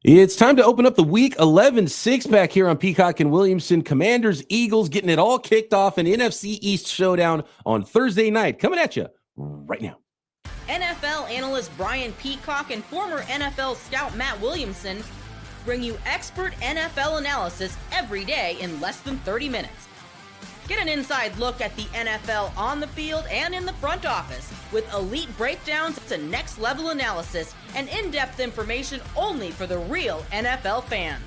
It's time to open up the Week 11 six-pack here on Peacock and Williamson. Commanders, Eagles getting it all kicked off. An NFC East showdown on Thursday night. Coming at you right now. NFL analyst Brian Peacock and former NFL scout Matt Williamson bring you expert NFL analysis every day in less than 30 minutes. Get an inside look at the NFL on the field and in the front office with elite breakdowns to next-level analysis and in-depth information only for the real NFL fans.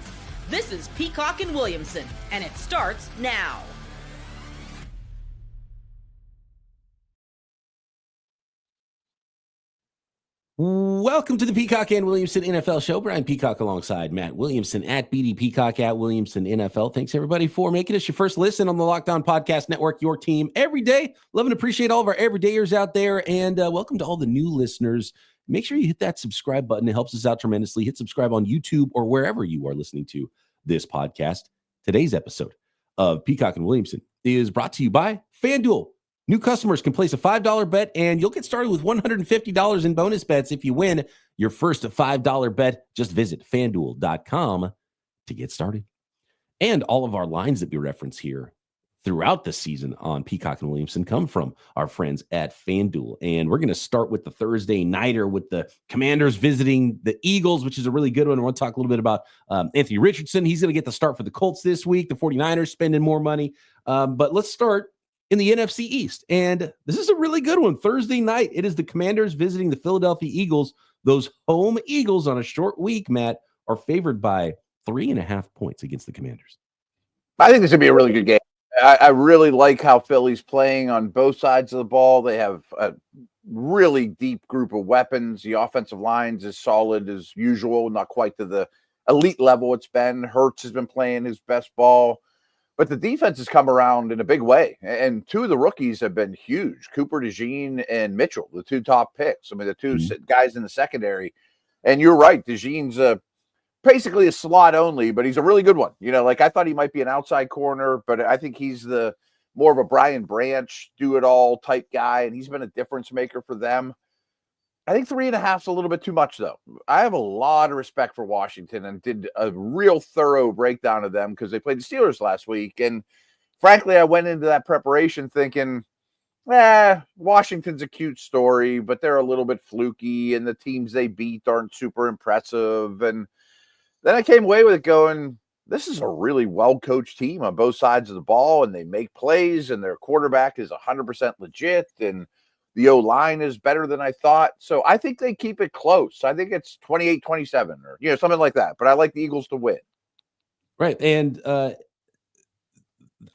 This is Peacock and Williamson, and it starts now. Welcome to the Peacock and Williamson NFL Show. Brian Peacock alongside Matt Williamson at BD Peacock at Williamson NFL. Thanks, everybody, for making us your first listen on the Locked On Podcast Network, your team every day. Love and appreciate all of our everydayers out there, and welcome to all the new listeners. Make sure you hit that subscribe button. It helps us out tremendously. Hit subscribe on YouTube or wherever you are listening to this podcast. Today's episode of Peacock and Williamson is brought to you by FanDuel. New customers can place a $5 bet, and you'll get started with $150 in bonus bets if you win your first $5 bet. Just visit FanDuel.com to get started. And all of our lines that we reference here throughout the season on Peacock and Williamson come from our friends at FanDuel. And we're going to start with the Thursday nighter with the Commanders visiting the Eagles, which is a really good one. I want to talk a little bit about Anthony Richardson. He's going to get the start for the Colts this week. The 49ers spending more money. But let's start in the NFC East. And this is a really good one. Thursday night, it is the Commanders visiting the Philadelphia Eagles. Those home Eagles on a short week, Matt, are favored by 3.5 points against the Commanders. I think this would be a really good game. I really like how Philly's playing on both sides of the ball. They have a really deep group of weapons. The offensive line's as solid as usual, not quite to the elite level it's been. Hurts has been playing his best ball. But the defense has come around in a big way. And two of the rookies have been huge. Cooper DeJean and Mitchell, the two top picks. I mean, the two guys in the secondary. And you're right. DeJean's basically a slot only, but he's a really good one. You know, like I thought he might be an outside corner, but I think he's the more of a Brian Branch, do-it-all type guy. And he's been a difference maker for them. I think 3.5 is a little bit too much, though. I have a lot of respect for Washington and did a real thorough breakdown of them because they played the Steelers last week. And frankly, I went into that preparation thinking, Washington's a cute story, but they're a little bit fluky, and the teams they beat aren't super impressive. And then I came away with it going, this is a really well-coached team on both sides of the ball, and they make plays, and their quarterback is 100% legit, and the O-line is better than I thought. So I think they keep it close. I think it's 28-27 or, something like that. But I like the Eagles to win. Right. And I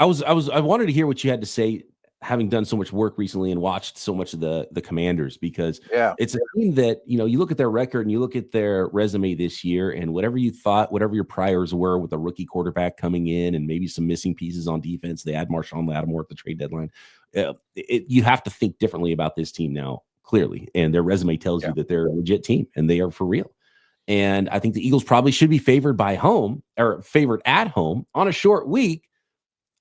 wanted to hear what you had to say, having done so much work recently and watched so much of the Commanders, because it's a team that, you look at their record and you look at their resume this year, and whatever you thought, whatever your priors were with a rookie quarterback coming in and maybe some missing pieces on defense, they had Marshawn Lattimore at the trade deadline. You have to think differently about this team now, clearly. And their resume tells you that they're a legit team and they are for real. And I think the Eagles probably should be favored at home on a short week.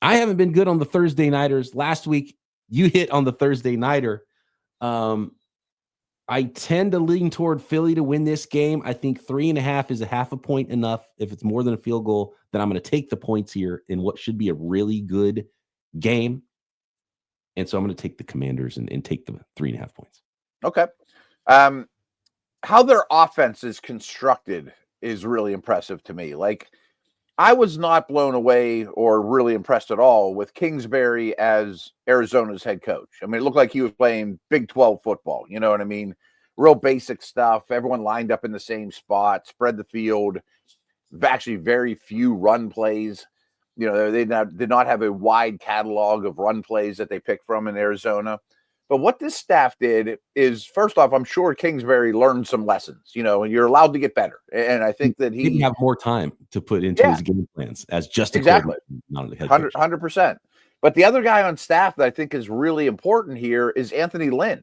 I haven't been good on the Thursday nighters. Last week, you hit on the Thursday nighter. I tend to lean toward Philly to win this game. I think 3.5 is a 0.5 point enough. If it's more than a field goal, then I'm going to take the points here in what should be a really good game. And so I'm going to take the Commanders and take the 3.5 points. Okay. How their offense is constructed is really impressive to me. Like, I was not blown away or really impressed at all with Kingsbury as Arizona's head coach. I mean, it looked like he was playing Big 12 football. You know what I mean? Real basic stuff. Everyone lined up in the same spot, spread the field. Actually, very few run plays. They did not have a wide catalog of run plays that they picked from in Arizona. But what this staff did is, first off, I'm sure Kingsbury learned some lessons, and you're allowed to get better. And I think that he didn't have more time to put into his game plans as just a exactly not a head coach. 100%. But the other guy on staff that I think is really important here is Anthony Lynn.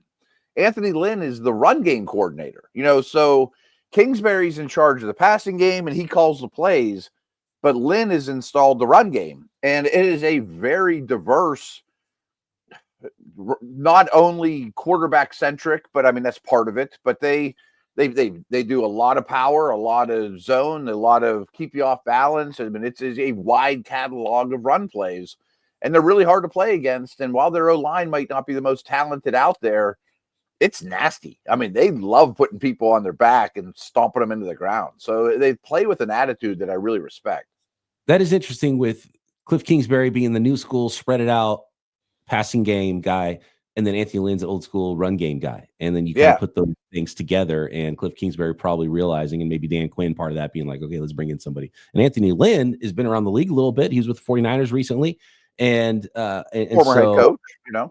Anthony Lynn is the run game coordinator, so Kingsbury's in charge of the passing game and he calls the plays, but Lynn has installed the run game. And it is a very diverse, not only quarterback centric, but I mean, that's part of it, but they They do a lot of power, a lot of zone, a lot of keep you off balance. I mean, it's a wide catalog of run plays, and they're really hard to play against. And while their O-line might not be the most talented out there, it's nasty. I mean, they love putting people on their back and stomping them into the ground. So they play with an attitude that I really respect. That is interesting with Cliff Kingsbury being the new school, spread it out, passing game guy, and then Anthony Lynn's an old school run game guy. And then you kind of put those things together, and Cliff Kingsbury probably realizing, and maybe Dan Quinn part of that being like, okay, let's bring in somebody. And Anthony Lynn has been around the league a little bit. He was with the 49ers recently. And former head coach,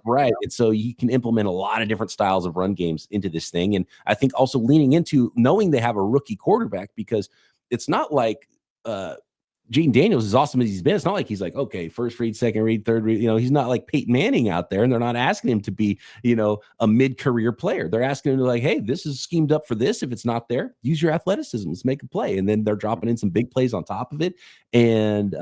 right. And so you can implement a lot of different styles of run games into this thing. And I think also leaning into knowing they have a rookie quarterback, because it's not like Gene Daniels, as awesome as he's been, it's not like he's like, okay, first read, second read, third read. He's not like Peyton Manning out there, and they're not asking him to be, a mid-career player. They're asking him to like, hey, this is schemed up for this. If it's not there, use your athleticism. Let's make a play. And then they're dropping in some big plays on top of it. And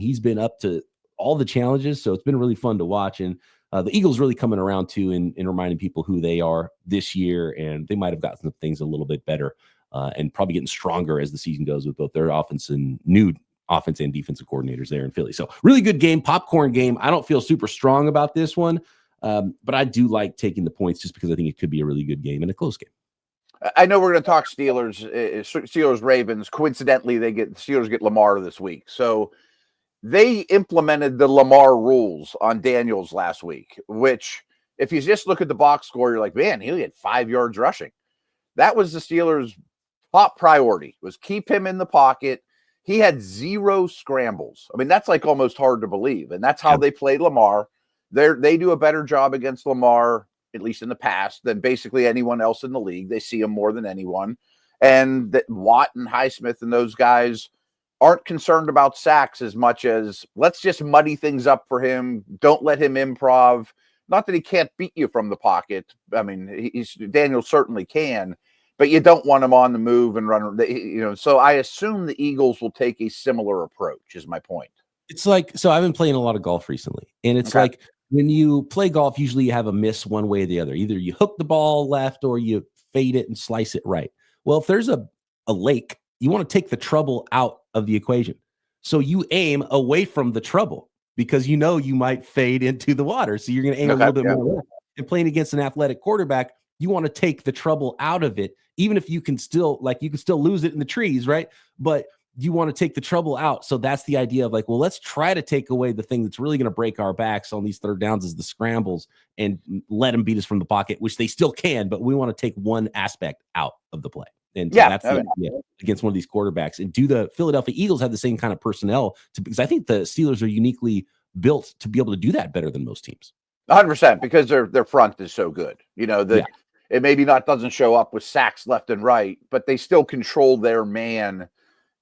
he's been up to all the challenges. So it's been really fun to watch. And the Eagles really coming around too, and reminding people who they are this year. And they might have gotten some things a little bit better and probably getting stronger as the season goes with both their offense and new offense and defensive coordinators there in Philly. So really good game, popcorn game. I don't feel super strong about this one, but I do like taking the points just because I think it could be a really good game and a close game. I know we're going to talk Steelers, Ravens. Coincidentally, the Steelers get Lamar this week. So they implemented the Lamar rules on Daniels last week, which if you just look at the box score, you're like, man, he had 5 yards rushing. That was the Steelers' top priority, was keep him in the pocket. He had 0 scrambles. I mean, that's like almost hard to believe. And that's how they played Lamar. They do a better job against Lamar, at least in the past, than basically anyone else in the league. They see him more than anyone. And that Watt and Highsmith and those guys aren't concerned about sacks as much as let's just muddy things up for him. Don't let him improv. Not that he can't beat you from the pocket. I mean, Daniel certainly can. But you don't want him on the move and run, So I assume the Eagles will take a similar approach, is my point. It's like, so I've been playing a lot of golf recently, and it's like when you play golf, usually you have a miss one way or the other. Either you hook the ball left or you fade it and slice it right. Well, if there's a lake, you want to take the trouble out of the equation. So you aim away from the trouble because you might fade into the water. So you're going to aim a little bit more. And playing against an athletic quarterback, you want to take the trouble out of it, even if you can still lose it in the trees, right? But you want to take the trouble out. So that's the idea of like, well, let's try to take away the thing that's really going to break our backs on these third downs is the scrambles and let them beat us from the pocket, which they still can, but we want to take one aspect out of the play. And so that's the idea against one of these quarterbacks. And do the Philadelphia Eagles have the same kind of personnel because I think the Steelers are uniquely built to be able to do that better than most teams. 100%, because their front is so good. It maybe doesn't show up with sacks left and right, but they still control their man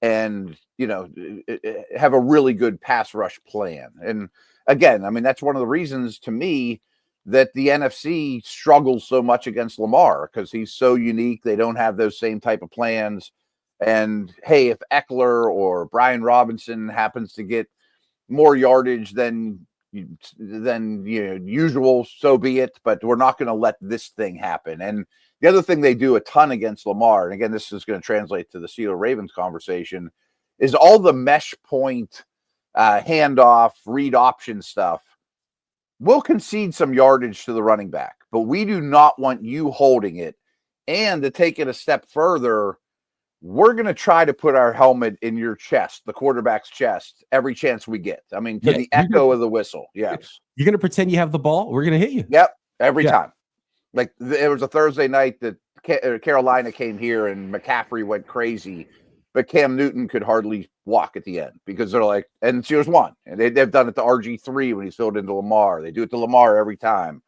and, have a really good pass rush plan. And again, I mean, that's one of the reasons to me that the NFC struggles so much against Lamar because he's so unique. They don't have those same type of plans. And hey, if Eckler or Brian Robinson happens to get more yardage than usual, so be it, but we're not going to let this thing happen. And the other thing they do a ton against Lamar, and again, this is going to translate to the Steelers-Ravens conversation, is all the mesh point, handoff, read option stuff. We'll concede some yardage to the running back, but we do not want you holding it. And to take it a step further, we're going to try to put our helmet in your chest, the quarterback's chest, every chance we get. I mean, the echo of the whistle. Yes. You're going to pretend you have the ball. We're going to hit you. Yep. Every time. Like it was a Thursday night that Carolina came here and McCaffrey went crazy, but Cam Newton could hardly walk at the end because they're like, and Steelers won. And they've done it to RG3 when he's filled into Lamar. They do it to Lamar every time.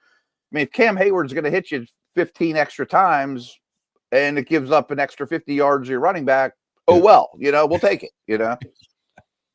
I mean, if Cam Hayward's going to hit you 15 extra times, and it gives up an extra 50 yards to your running back, well, we'll take it,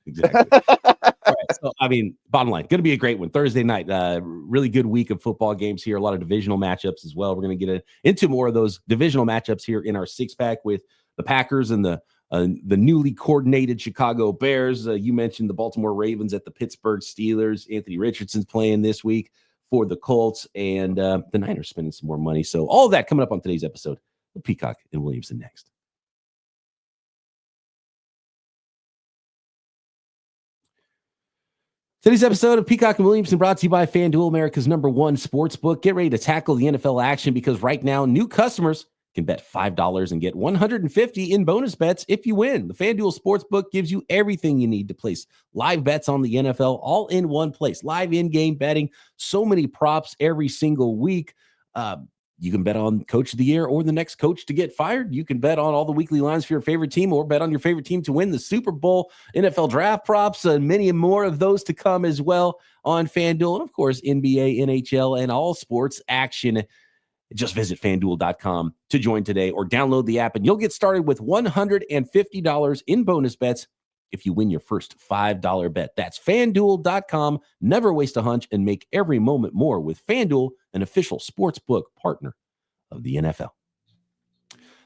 Exactly. All right, so, I mean, bottom line, going to be a great one. Thursday night, really good week of football games here. A lot of divisional matchups as well. We're going to get into more of those divisional matchups here in our six-pack with the Packers and the newly coordinated Chicago Bears. You mentioned the Baltimore Ravens at the Pittsburgh Steelers. Anthony Richardson's playing this week for the Colts, and the Niners spending some more money. So all of that coming up on today's episode with Peacock and Williamson next. Today's episode of Peacock and Williamson brought to you by FanDuel, America's #1 sportsbook. Get ready to tackle the NFL action because right now, new customers can bet $5 and get $150 in bonus bets if you win. The FanDuel Sportsbook gives you everything you need to place live bets on the NFL all in one place. Live in-game betting, so many props every single week. You can bet on Coach of the Year or the next coach to get fired. You can bet on all the weekly lines for your favorite team or bet on your favorite team to win the Super Bowl, NFL draft props, and many more of those to come as well on FanDuel. And, of course, NBA, NHL, and all sports action. Just visit FanDuel.com to join today or download the app, and you'll get started with $150 in bonus bets if you win your first $5 bet. That's FanDuel.com. Never waste a hunch and make every moment more with FanDuel, an official sportsbook partner of the NFL.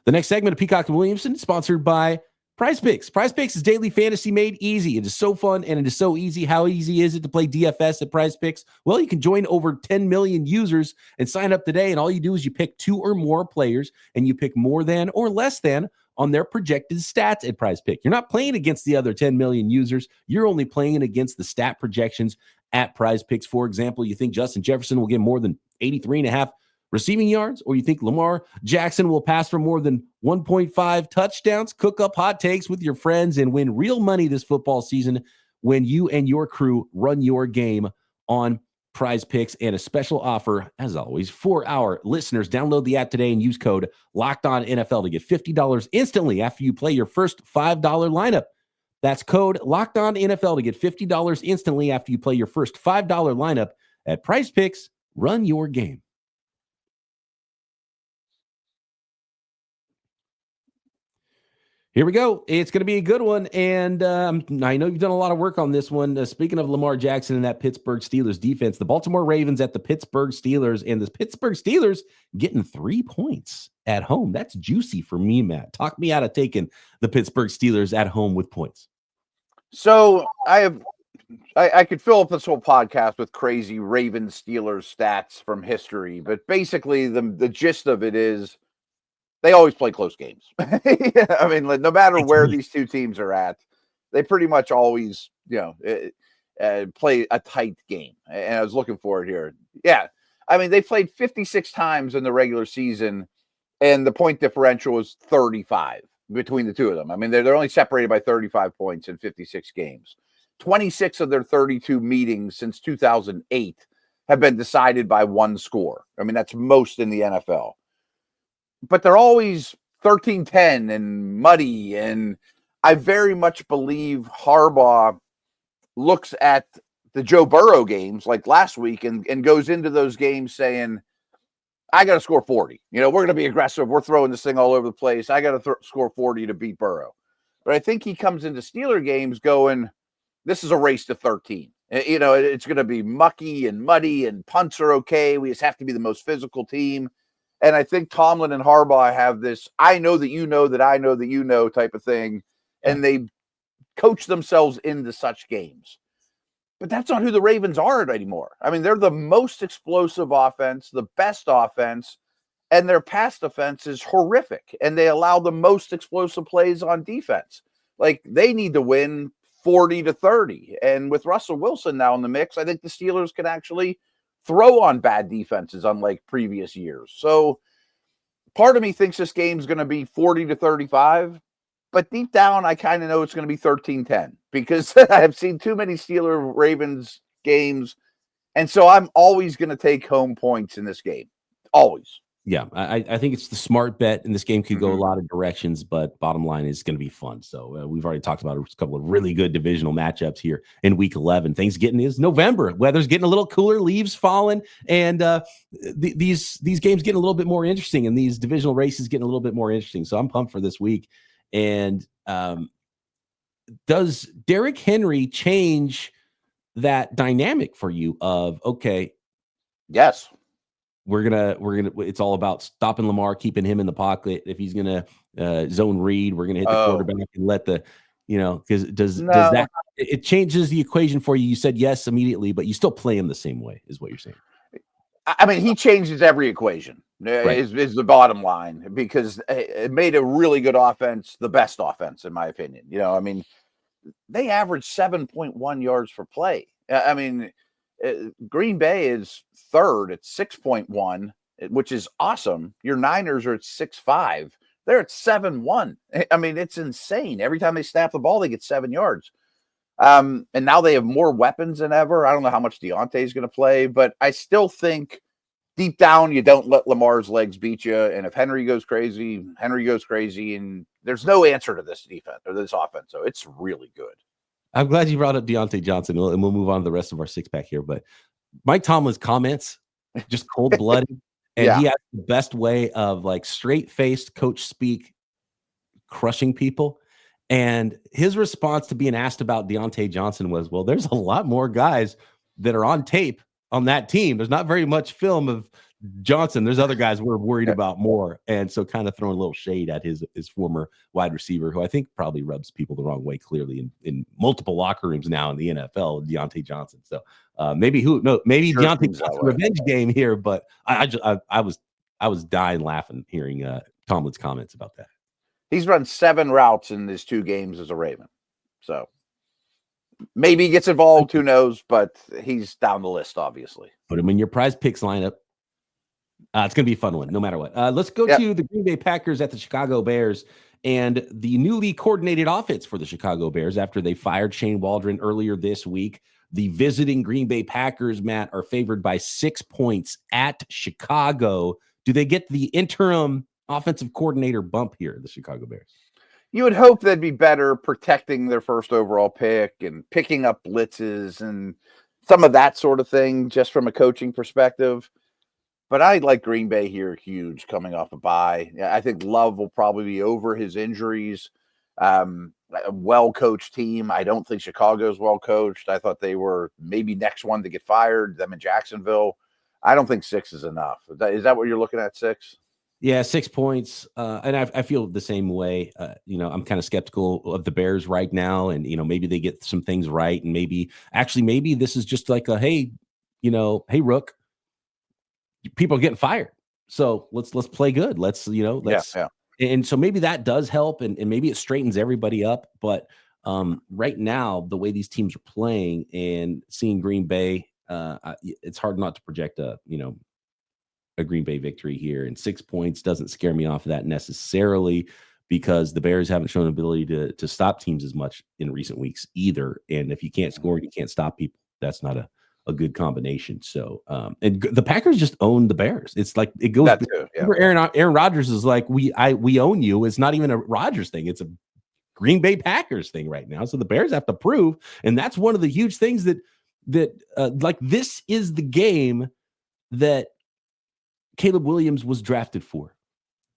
The next segment of Peacock and Williamson is sponsored by Prize Picks. Prize Picks is daily fantasy made easy. It is so fun and it is so easy. How easy is it to play DFS at Prize Picks? Well, you can join over 10 million users and sign up today. And all you do is you pick 2 or more players and you pick more than or less than on their projected stats at Prize Pick. You're not playing against the other 10 million users. You're only playing against the stat projections at Prize Picks. For example, you think Justin Jefferson will get more than 83.5 receiving yards, or you think Lamar Jackson will pass for more than 1.5 touchdowns? Cook up hot takes with your friends and win real money this football season when you and your crew run your game on Prize Picks. And a special offer, as always, for our listeners. Download the app today and use code LOCKEDONNFL to get $50 instantly after you play your first $5 lineup. That's code LOCKEDONNFL to get $50 instantly after you play your first $5 lineup at Prize Picks. Run your game. Here we go. It's going to be a good one. And I know you've done a lot of work on this one. Speaking of Lamar Jackson and that Pittsburgh Steelers defense, the Baltimore Ravens at the Pittsburgh Steelers, and the Pittsburgh Steelers getting 3 points at home. That's juicy for me, Matt. Talk me out of taking the Pittsburgh Steelers at home with points. So I could fill up this whole podcast with crazy Ravens Steelers stats from history, but basically the gist of it is they always play close games. I mean, no matter where these two teams are at, they pretty much always, play a tight game. And I was looking for it here. Yeah. I mean, they played 56 times in the regular season, and the point differential was 35 between the two of them. I mean, they're only separated by 35 points in 56 games. 26 of their 32 meetings since 2008 have been decided by one score. I mean, that's most in the NFL. But they're always 13-10 and muddy. And I very much believe Harbaugh looks at the Joe Burrow games like last week and goes into those games saying, I got to score 40. We're going to be aggressive. We're throwing this thing all over the place. I got to score 40 to beat Burrow. But I think he comes into Steeler games going, this is a race to 13. It's going to be mucky and muddy and punts are okay. We just have to be the most physical team. And I think Tomlin and Harbaugh have this, I know that you know that I know that you know type of thing. And they coach themselves into such games. But that's not who the Ravens are anymore. I mean, they're the most explosive offense, the best offense, and their pass defense is horrific. And they allow the most explosive plays on defense. Like, they need to win 40-30. And with Russell Wilson now in the mix, I think the Steelers can actually throw on bad defenses unlike previous years. So part of me thinks this game's going to be 40-35, but deep down, I kind of know it's going to be 13-10 because I've seen too many Steelers Ravens games. And so I'm always going to take home points in this game. Always. Yeah, I think it's the smart bet, and this game could go a lot of directions, but bottom line is going to be fun. So we've already talked about a couple of really good divisional matchups here in Week 11. Is November. Weather's getting a little cooler, leaves falling, and these games getting a little bit more interesting, and these divisional races getting a little bit more interesting. So I'm pumped for this week. And does Derrick Henry change that dynamic for you of, okay, yes, we're gonna it's all about stopping Lamar, keeping him in the pocket. If he's gonna zone read, we're gonna hit the quarterback and let the, because does that, it changes the equation for you? You said yes immediately, but you still play him the same way, is what you're saying. I mean, he changes every equation. Right. Is the bottom line, because it made a really good offense the best offense, in my opinion. I mean, they average 7.1 yards per play. I mean, Green Bay is third at 6.1, which is awesome. Your Niners are at 6.5. They're at 7.1. I mean, it's insane. Every time they snap the ball, they get 7 yards. And now they have more weapons than ever. I don't know how much Deontay is going to play, but I still think deep down, you don't let Lamar's legs beat you. And if Henry goes crazy, and there's no answer to this defense or this offense. So it's really good. I'm glad you brought up Deontay Johnson, and we'll move on to the rest of our six pack here. But Mike Tomlin's comments, just cold blooded, and he has the best way of like straight faced coach speak, crushing people. And his response to being asked about Deontay Johnson was, well, there's a lot more guys that are on tape on that team. There's not very much film of Johnson. There's other guys we're worried about more. And so kind of throwing a little shade at his former wide receiver, who I think probably rubs people the wrong way, clearly in multiple locker rooms now in the NFL, Deontay Johnson. So maybe Deontay's a revenge game here, but I was dying laughing hearing Tomlin's comments about that. He's run 7 routes in his 2 games as a Raven. So maybe he gets involved, who knows, but he's down the list, obviously. Put him in your prize picks lineup. It's going to be a fun one, no matter what. Let's go to the Green Bay Packers at the Chicago Bears and the newly coordinated offense for the Chicago Bears after they fired Shane Waldron earlier this week. The visiting Green Bay Packers, Matt, are favored by 6 points at Chicago. Do they get the interim offensive coordinator bump here, the Chicago Bears? You would hope they'd be better protecting their first overall pick and picking up blitzes and some of that sort of thing, just from a coaching perspective. But I like Green Bay here huge coming off a bye. I think Love will probably be over his injuries. A well-coached team. I don't think Chicago's well-coached. I thought they were maybe next one to get fired, them in Jacksonville. I don't think 6 is enough. Is that what you're looking at, 6? Yeah, 6 points. And I feel the same way. I'm kind of skeptical of the Bears right now. And, maybe they get some things right. And maybe this is just like hey, Rook, people are getting fired. So let's play good. And so maybe that does help. And maybe it straightens everybody up. But right now, the way these teams are playing and seeing Green Bay, it's hard not to project a Green Bay victory here, and 6 points doesn't scare me off of that necessarily, because the Bears haven't shown ability to stop teams as much in recent weeks either. And if you can't score and you can't stop people, that's not a good combination. So, and the Packers just own the Bears. It's like it goes. Aaron Rodgers is like, we own you. It's not even a Rodgers thing. It's a Green Bay Packers thing right now. So the Bears have to prove, and that's one of the huge things that this is the game that Caleb Williams was drafted for.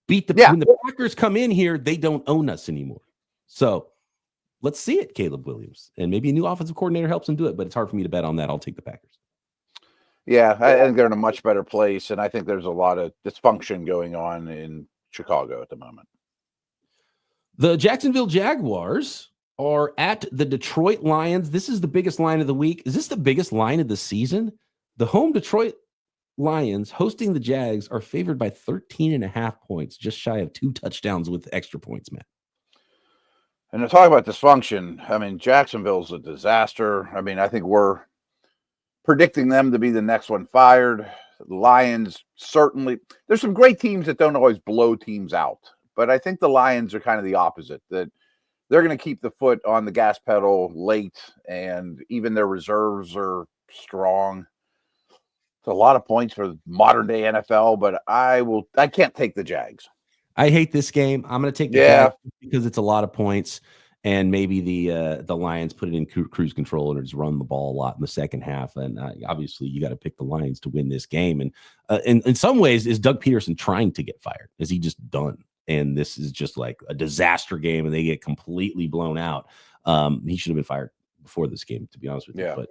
When the Packers come in here, they don't own us anymore. So let's see it, Caleb Williams. And maybe a new offensive coordinator helps him do it, but it's hard for me to bet on that. I'll take the Packers. Yeah, I think they're in a much better place, and I think there's a lot of dysfunction going on in Chicago at the moment. The Jacksonville Jaguars are at the Detroit Lions. This is the biggest line of the week. Is this the biggest line of the season? The home Detroit Lions hosting the Jags are favored by 13.5 points, just shy of 2 touchdowns with extra points, Matt. And to talk about dysfunction, I mean, Jacksonville's a disaster. I mean, I think we're predicting them to be the next one fired. The Lions, certainly, there's some great teams that don't always blow teams out, but I think the Lions are kind of the opposite, that they're going to keep the foot on the gas pedal late, and even their reserves are strong. It's a lot of points for modern day NFL, but I can't take the Jags. I hate this game. I'm going to take the Jags because it's a lot of points, and maybe the Lions put it in cruise control and just run the ball a lot in the second half. And obviously, you got to pick the Lions to win this game. And in some ways, is Doug Peterson trying to get fired? Is he just done? And this is just like a disaster game, and they get completely blown out. He should have been fired before this game, to be honest with you. But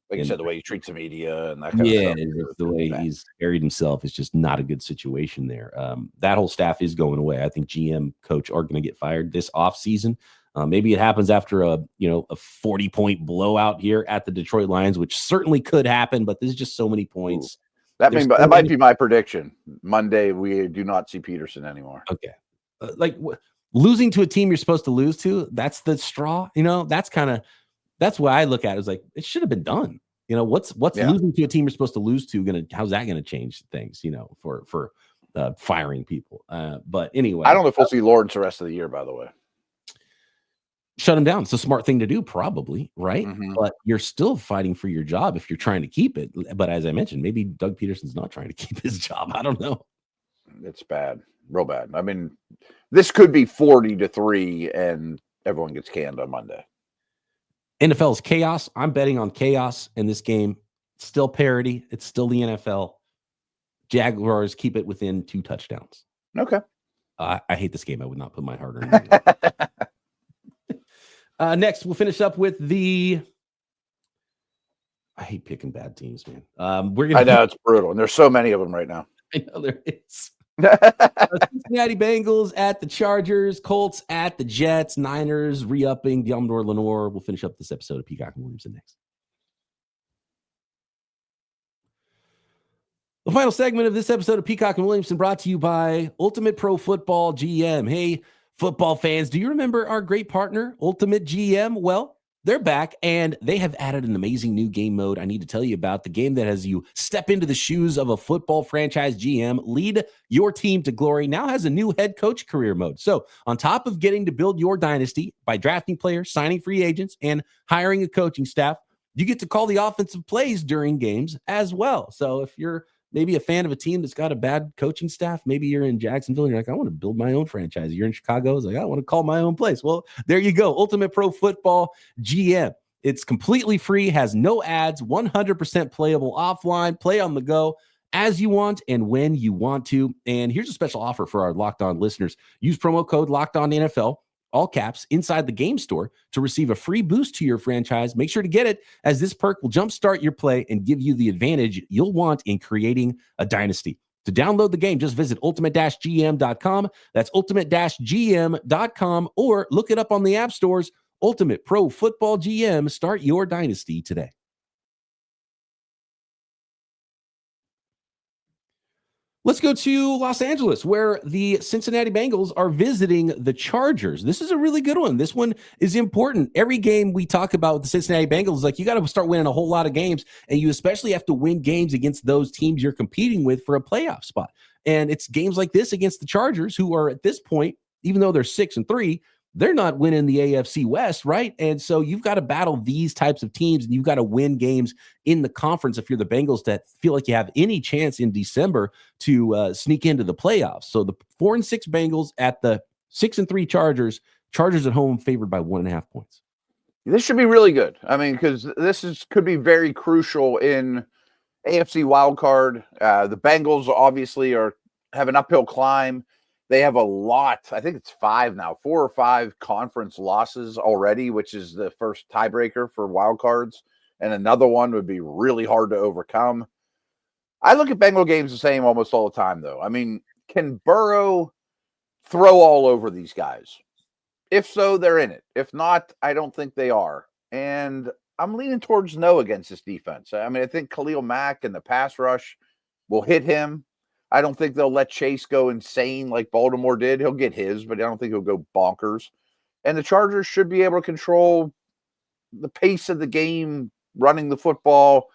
like you said, the way he treats the media and that kind of stuff. The way he's buried himself is just not a good situation there. That whole staff is going away. I think GM, coach are going to get fired this offseason. Maybe it happens after a 40-point blowout here at the Detroit Lions, which certainly could happen, but there's just so many points. That might be my prediction. Monday, we do not see Peterson anymore. Okay. Losing to a team you're supposed to lose to, that's the straw. That's what I look at. Is like, it should have been done. What's losing to a team you're supposed to lose to how's that going to change things, for firing people? But anyway, I don't know if we'll see Lawrence the rest of the year, by the way. Shut him down. It's a smart thing to do, probably, right? Mm-hmm. But you're still fighting for your job if you're trying to keep it. But as I mentioned, maybe Doug Peterson's not trying to keep his job. I don't know. It's bad, real bad. I mean, this could be 40-3 and everyone gets canned on Monday. NFL's chaos. I'm betting on chaos in this game. Still parity. It's still the NFL. Jaguars keep it within 2 touchdowns. Okay. I hate this game. I would not put my heart-earned money. Next, we'll finish up with I hate picking bad teams, man. I know, it's brutal, and there's so many of them right now. I know there is. Cincinnati Bengals at the Chargers, Colts at the Jets, Niners re-upping Deommodore Lenoir. We'll finish up this episode of Peacock and Williamson next. The final segment of this episode of Peacock and Williamson brought to you by Ultimate Pro Football GM. Hey, football fans, do you remember our great partner, Ultimate GM? Well, they're back, and they have added an amazing new game mode I need to tell you about. The game that has you step into the shoes of a football franchise GM, lead your team to glory, now has a new head coach career mode. So on top of getting to build your dynasty by drafting players, signing free agents, and hiring a coaching staff, you get to call the offensive plays during games as well. So if you're maybe a fan of a team that's got a bad coaching staff, maybe you're in Jacksonville and you're like, I want to build my own franchise. You're in Chicago, it's like, I want to call my own place. Well, there you go. Ultimate Pro Football GM. It's completely free, has no ads, 100% playable offline, play on the go as you want and when you want to. And here's a special offer for our Locked On listeners. Use promo code Locked On NFL, all caps, inside the game store to receive a free boost to your franchise. Make sure to get it, as this perk will jumpstart your play and give you the advantage you'll want in creating a dynasty. To download the game, just visit ultimate-gm.com. That's ultimate-gm.com, or look it up on the app stores. Ultimate Pro Football GM. Start your dynasty today. Let's go to Los Angeles, where the Cincinnati Bengals are visiting the Chargers. This is a really good one. This one is important. Every game we talk about with the Cincinnati Bengals, like, you got to start winning a whole lot of games, and you especially have to win games against those teams you're competing with for a playoff spot. And it's games like this against the Chargers, who are at this point, even though they're 6-3, they're not winning the AFC West, right? And so you've got to battle these types of teams, and you've got to win games in the conference if you're the Bengals that feel like you have any chance in December to sneak into the playoffs. So the 4-6 Bengals at the 6-3 Chargers. Chargers at home favored by 1.5 points. This should be really good. I mean, because could be very crucial in AFC wildcard. The Bengals obviously have an uphill climb. They have a lot. I think it's 5 now, 4 or 5 conference losses already, which is the first tiebreaker for wild cards. And another one would be really hard to overcome. I look at Bengal games the same almost all the time, though. I mean, can Burrow throw all over these guys? If so, they're in it. If not, I don't think they are. And I'm leaning towards no against this defense. I mean, I think Khalil Mack and the pass rush will hit him. I don't think they'll let Chase go insane like Baltimore did. He'll get his, but I don't think he'll go bonkers. And the Chargers should be able to control the pace of the game, running the football.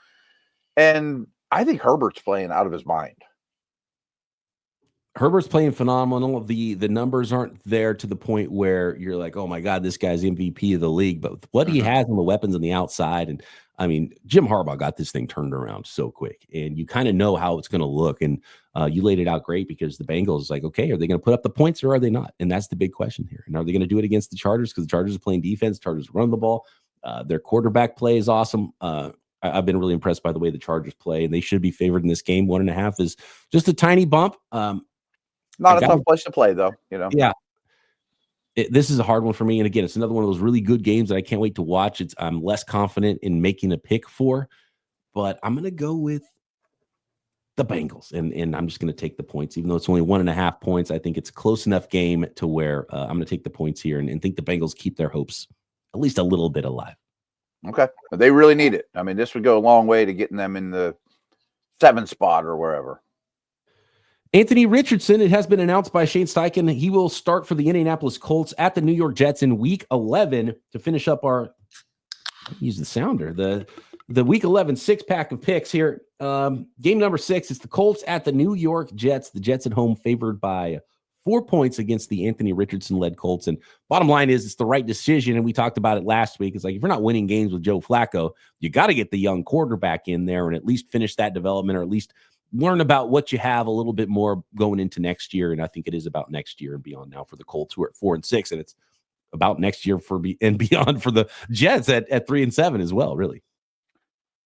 And I think Herbert's playing out of his mind. Herbert's playing phenomenal. The numbers aren't there to the point where you're like, oh my God, this guy's MVP of the league. But what he has on the weapons on the outside, and I mean, Jim Harbaugh got this thing turned around so quick, and you kind of know how it's going to look. And you laid it out great, because the Bengals, like, okay, are they going to put up the points or are they not? And that's the big question here. And are they going to do it against the Chargers? Because the Chargers are playing defense. Chargers run the ball. Their quarterback play is awesome. I've been really impressed by the way the Chargers play, and they should be favored in this game. 1.5 is just a tiny bump. Not a tough place to play, though. Yeah. This is a hard one for me. And again, it's another one of those really good games that I can't wait to watch. I'm less confident in making a pick for, but I'm going to go with the Bengals, and I'm just going to take the points, even though it's only 1.5 points. I think it's a close enough game to where I'm going to take the points here and think the Bengals keep their hopes at least a little bit alive. Okay. But they really need it. I mean, this would go a long way to getting them in the 7th spot or wherever. Anthony Richardson, it has been announced by Shane Steichen, he will start for the Indianapolis Colts at the New York Jets in Week 11 to finish up our, use the sounder, the Week 11 six-pack of picks here. Game number 6 is the Colts at the New York Jets. The Jets at home favored by 4 points against the Anthony Richardson-led Colts. And bottom line is it's the right decision, and we talked about it last week. It's like if you're not winning games with Joe Flacco, you got to get the young quarterback in there and at least finish that development, or at least learn about what you have a little bit more going into next year. And I think it is about next year and beyond now for the Colts, who are at 4-6, and it's about next year and beyond for the Jets at 3-7 as well, really.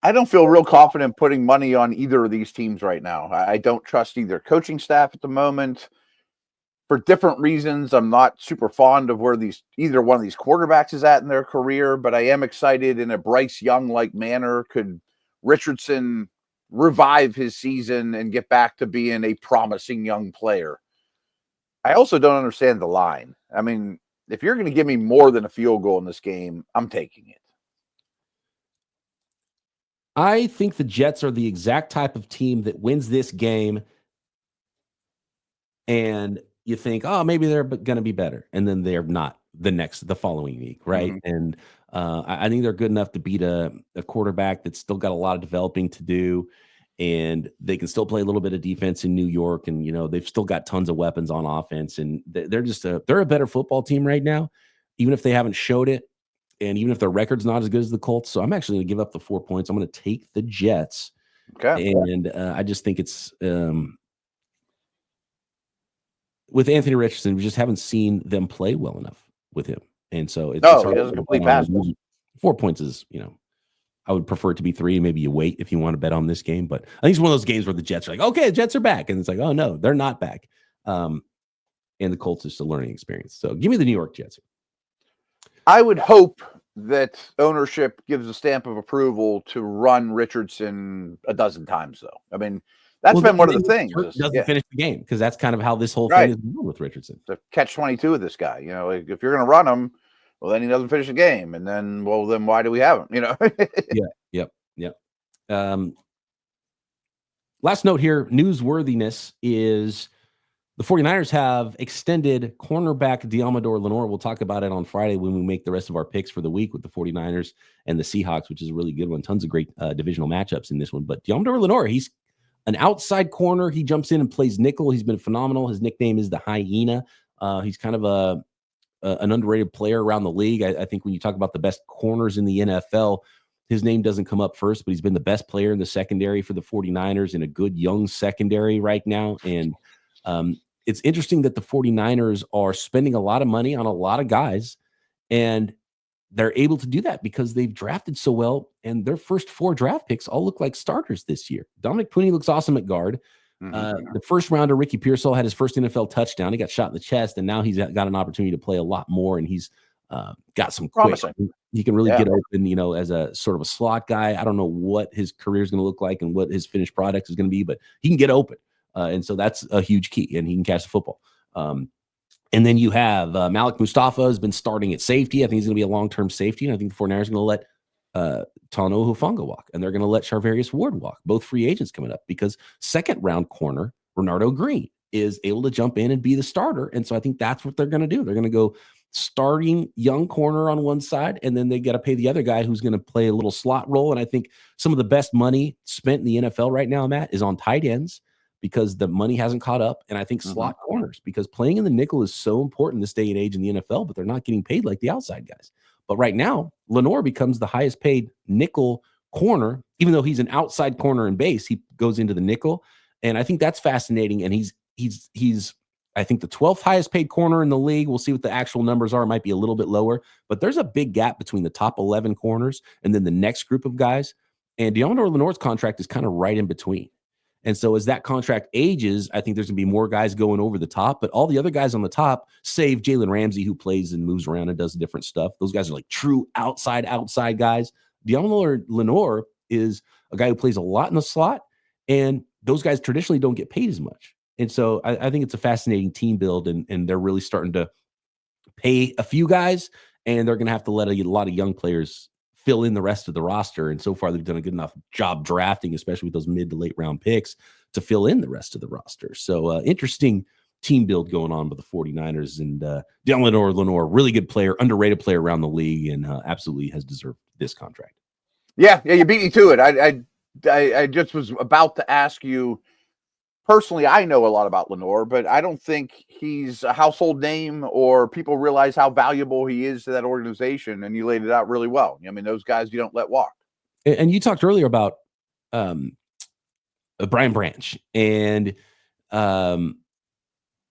I don't feel real confident putting money on either of these teams right now. I don't trust either coaching staff at the moment. For different reasons, I'm not super fond of where either one of these quarterbacks is at in their career, but I am excited in a Bryce Young-like manner. Could Richardson revive his season and get back to being a promising young player? I also don't understand the line. I mean, if you're going to give me more than a field goal in this game, I'm taking it. I think the Jets are the exact type of team that wins this game and you think, oh, maybe they're going to be better. And then they're not the following week, right? Mm-hmm. And I think they're good enough to beat a quarterback that's still got a lot of developing to do. And they can still play a little bit of defense in New York. And, they've still got tons of weapons on offense. And they're just they're a better football team right now, even if they haven't showed it. And even if their record's not as good as the Colts. So I'm actually going to give up the 4 points. I'm going to take the Jets. Okay. And I just think it's with Anthony Richardson, we just haven't seen them play well enough with him. And so it's he doesn't complete passes. 4 points is, I would prefer it to be 3. Maybe you wait if you want to bet on this game. But I think it's one of those games where the Jets are like, okay, the Jets are back. And it's like, oh, no, they're not back. And the Colts is a learning experience. So give me the New York Jets. I would hope that ownership gives a stamp of approval to run Richardson a dozen times, though. I mean, that's been one of the things. Doesn't finish the game, because that's kind of how this whole thing is with Richardson. The catch-22 with this guy. If you're going to run him, well, then he doesn't finish the game. And then why do we have him? Yep. Last note here, newsworthiness is the 49ers have extended cornerback Deommodore Lenoir. We'll talk about it on Friday when we make the rest of our picks for the week with the 49ers and the Seahawks, which is a really good one. Tons of great divisional matchups in this one. But Deommodore Lenoir, he's an outside corner. He jumps in and plays nickel. He's been phenomenal. His nickname is the Hyena. He's kind of an underrated player around the league. I think when you talk about the best corners in the NFL, his name doesn't come up first, but he's been the best player in the secondary for the 49ers in a good young secondary right now. And it's interesting that the 49ers are spending a lot of money on a lot of guys, and they're able to do that because they've drafted so well, and their first 4 draft picks all look like starters this year. Dominic Pooney looks awesome at guard. The first rounder, Ricky Pearsall, had his first NFL touchdown. He got shot in the chest, and now he's got an opportunity to play a lot more, and he's got some quick. He can really get open, as a sort of a slot guy. I don't know what his career is going to look like and what his finished product is going to be, but he can get open. And so that's a huge key, and he can catch the football. And then you have Malik Mustafa has been starting at safety. I think he's going to be a long-term safety, and I think the 49ers are going to let Tano Hufanga walk, and they're going to let Charvarius Ward walk, both free agents coming up, because second-round corner Renardo Green is able to jump in and be the starter. And so I think that's what they're going to do. They're going to go starting young corner on one side, and then they got to pay the other guy who's going to play a little slot role. And I think some of the best money spent in the NFL right now, Matt, is on tight ends, because the money hasn't caught up. And I think slot corners, because playing in the nickel is so important this day and age in the NFL, but they're not getting paid like the outside guys. But right now, Lenoir becomes the highest paid nickel corner, even though he's an outside corner in base, he goes into the nickel. And I think that's fascinating. And he's I think the 12th highest paid corner in the league. We'll see what the actual numbers are. It might be a little bit lower, but there's a big gap between the top 11 corners and then the next group of guys. And Deommodore Lenoir's contract is kind of right in between. And so as that contract ages, I think there's going to be more guys going over the top, but all the other guys on the top, save Jalen Ramsey, who plays and moves around and does different stuff. Those guys are like true outside guys. Deommodore Lenoir is a guy who plays a lot in the slot, and those guys traditionally don't get paid as much. And so I think it's a fascinating team build, and they're really starting to pay a few guys, and they're going to have to let a lot of young players fill in the rest of the roster. And so far, they've done a good enough job drafting, especially with those mid to late round picks, to fill in the rest of the roster. So interesting team build going on with the 49ers. And Deommodore Lenoir, really good player, underrated player around the league, and absolutely has deserved this contract. Yeah, you beat me to it. I just was about to ask you. Personally, I know a lot about Lenoir, but I don't think he's a household name or people realize how valuable he is to that organization. And you laid it out really well. I mean, those guys you don't let walk. And you talked earlier about Brian Branch and who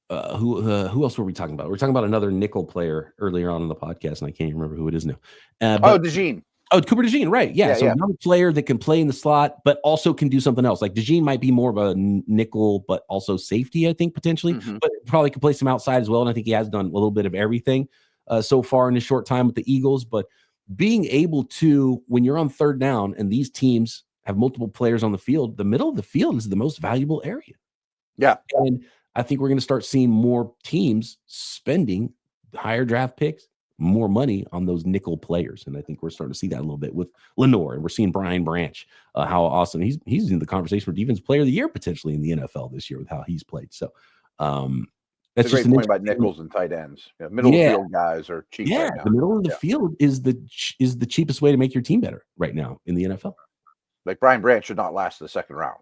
else were we talking about? We're talking about another nickel player earlier on in the podcast, and I can't remember who it is now. DeJean. Oh, Cooper DeJean, right? Yeah. So another player that can play in the slot, but also can do something else. Like DeJean might be more of a nickel, but also safety, I think, potentially. But probably could play some outside as well. And I think he has done a little bit of everything so far in his short time with the Eagles. But being able to, when you're on third down and these teams have multiple players on the field, the middle of the field is the most valuable area. Yeah. And I think we're going to start seeing more teams spending higher draft picks, more money on those nickel players. And I think we're starting to see that a little bit with Lenoir, and we're seeing Brian Branch, how awesome he's in the conversation for defensive player of the year potentially in the NFL this year with how he's played. So that's just a great point about nickels and tight ends. Middle of the field guys are cheap. Yeah, right now. The middle of the field is the cheapest way to make your team better right now in the NFL. Like Brian Branch should not last the second round.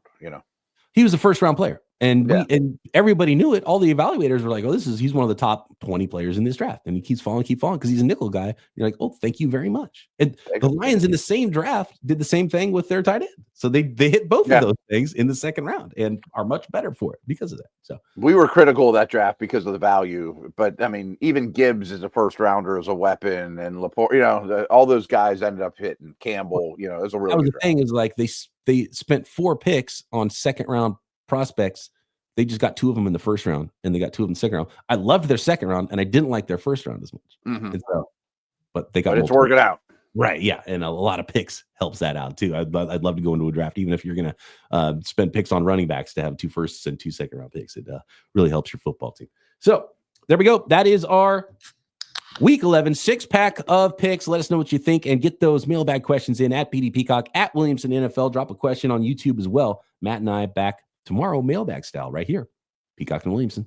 He was a first round player. And and everybody knew it. All the evaluators were like, "Oh, he's one of the top 20 players in this draft," and he keeps falling because he's a nickel guy. You're like, "Oh, thank you very much." And the Lions in the same draft did the same thing with their tight end, so they hit both of those things in the second round and are much better for it because of that. So we were critical of that draft because of the value, but I mean, even Gibbs is a first rounder as a weapon, and LaPorta, all those guys ended up hitting. Campbell, it was a really. That was the thing is like they spent 4 picks on second round prospects. They just got 2 of them in the first round, and they got 2 of them in the second round. I loved their second round, and I didn't like their first round as much. And so, but they got. But it's working out, right? Yeah, and a lot of picks helps that out too. I'd love to go into a draft, even if you're going to spend picks on running backs, to have 2 firsts and 2 second round picks. It really helps your football team. So there we go. That is our Week 11 6-pack of picks. Let us know what you think and get those mailbag questions in at BD Peacock, at Williamson NFL. Drop a question on YouTube as well. Matt and I back tomorrow, mailbag style, right here. Peacock and Williamson.